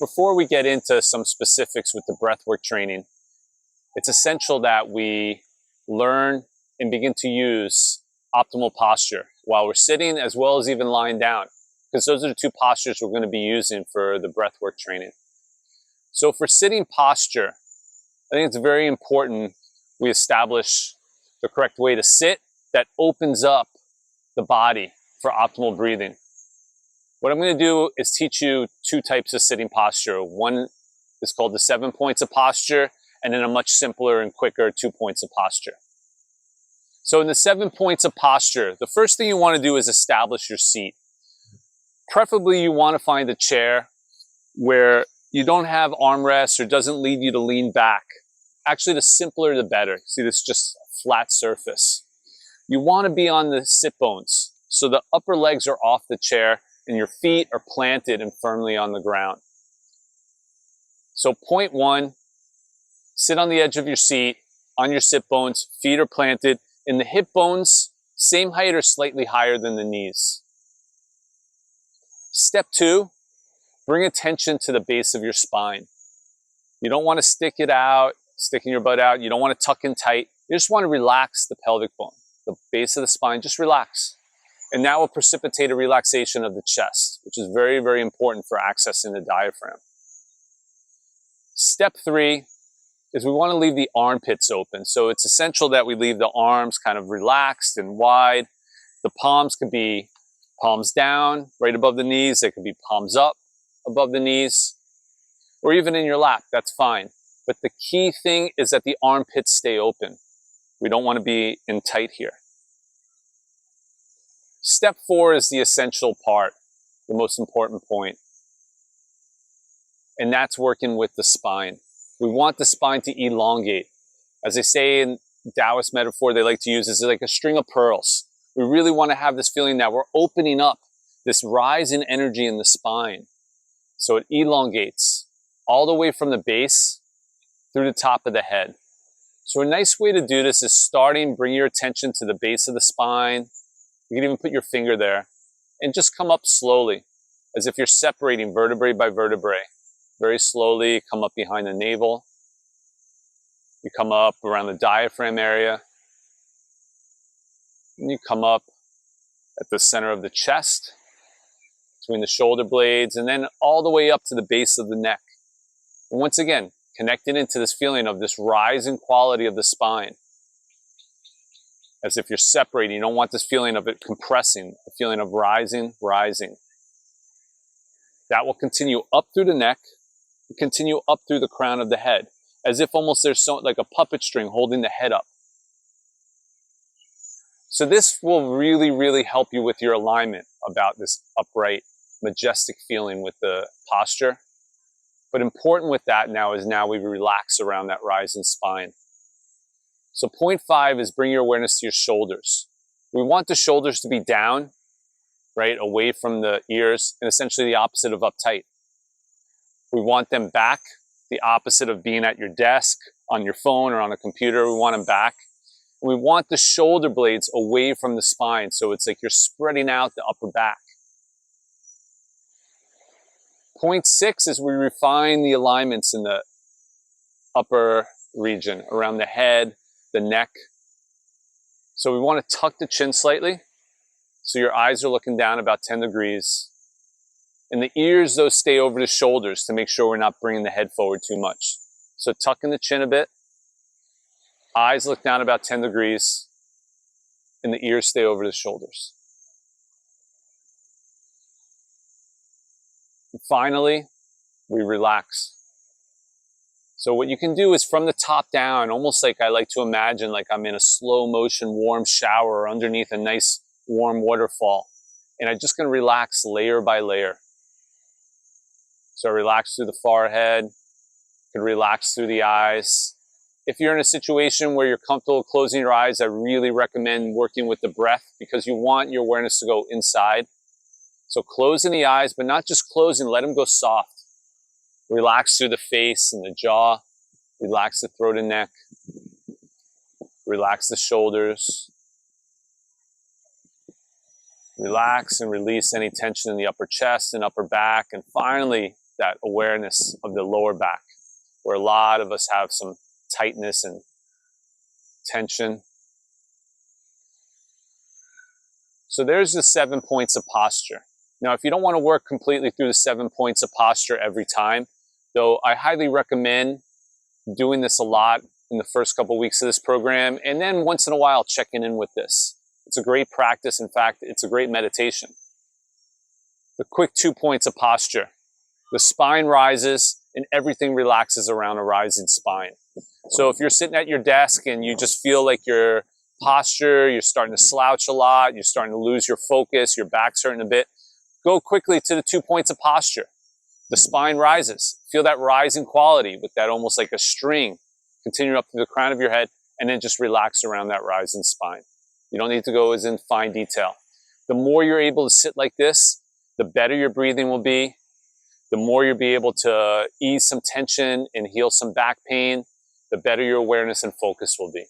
before we get into some specifics with the breathwork training, it's essential that we learn and begin to use optimal posture while we're sitting, as well as even lying down, because those are the two postures we're going to be using for the breathwork training. So for sitting posture, I think it's very important we establish the correct way to sit that opens up the body for optimal breathing. What I'm going to do is teach you two types of sitting posture. One is called the 7 points of posture, and then a much simpler and quicker 2 points of posture. So in the 7 points of posture, the first thing you want to do is establish your seat. Preferably you want to find a chair where you don't have armrests or doesn't lead you to lean back. Actually, the simpler the better. See, this is just a flat surface. You want to be on the sit bones, so the upper legs are off the chair and your feet are planted and firmly on the ground. So point one, sit on the edge of your seat, on your sit bones, feet are planted, and the hip bones, same height or slightly higher than the knees. Step two, bring attention to the base of your spine. You don't want to stick it out, sticking your butt out. You don't want to tuck in tight. You just want to relax the pelvic bone, the base of the spine, just relax. And that will precipitate a relaxation of the chest, which is very, very important for accessing the diaphragm. Step three is we want to leave the armpits open. So it's essential that we leave the arms kind of relaxed and wide. The palms could be palms down, right above the knees. They could be palms up above the knees, or even in your lap, that's fine. But the key thing is that the armpits stay open. We don't want to be in tight here. Step four is the essential part, the most important point. And that's working with the spine. We want the spine to elongate. As they say in Taoist metaphor, they like to use this like a string of pearls. We really want to have this feeling that we're opening up this rise in energy in the spine. So it elongates all the way from the base through the top of the head. So a nice way to do this is bring your attention to the base of the spine. You can even put your finger there and just come up slowly, as if you're separating vertebrae by vertebrae. Very slowly, come up behind the navel. You come up around the diaphragm area. And you come up at the center of the chest, between the shoulder blades, and then all the way up to the base of the neck. And once again, connected into this feeling of this rise in quality of the spine. As if you're separating. You don't want this feeling of it compressing, the feeling of rising. That will continue up through the neck, continue up through the crown of the head, as if almost there's like a puppet string holding the head up. So this will really, really help you with your alignment about this upright, majestic feeling with the posture. But important with that now we relax around that rising spine. So point five is bring your awareness to your shoulders. We want the shoulders to be down, right, away from the ears, and essentially the opposite of uptight. We want them back, the opposite of being at your desk, on your phone, or on a computer. We want them back. And we want the shoulder blades away from the spine, so it's like you're spreading out the upper back. Point six is we refine the alignments in the upper region, around the head, the neck. So we want to tuck the chin slightly, so your eyes are looking down about 10 degrees. And the ears, those stay over the shoulders to make sure we're not bringing the head forward too much. So tuck in the chin a bit. Eyes look down about 10 degrees. And the ears stay over the shoulders. And finally, we relax. So what you can do is from the top down, almost like I like to imagine like I'm in a slow motion warm shower underneath a nice warm waterfall. And I'm just going to relax layer by layer. So relax through the forehead, you can relax through the eyes. If you're in a situation where you're comfortable closing your eyes, I really recommend working with the breath because you want your awareness to go inside. So closing the eyes, but not just closing, let them go soft. Relax through the face and the jaw. Relax the throat and neck. Relax the shoulders. Relax and release any tension in the upper chest and upper back. And finally, that awareness of the lower back, where a lot of us have some tightness and tension. So there's the 7 points of posture. Now, if you don't want to work completely through the 7 points of posture every time, though I highly recommend doing this a lot in the first couple weeks of this program, and then once in a while checking in with this. It's a great practice. In fact, it's a great meditation. The quick 2 points of posture. The spine rises and everything relaxes around a rising spine. So if you're sitting at your desk and you just feel like your posture, you're starting to slouch a lot, you're starting to lose your focus, your back's hurting a bit, go quickly to the 2 points of posture. The spine rises. Feel that rising quality with that almost like a string. Continue up to the crown of your head and then just relax around that rising spine. You don't need to go as in fine detail. The more you're able to sit like this, the better your breathing will be. The more you'll be able to ease some tension and heal some back pain, the better your awareness and focus will be.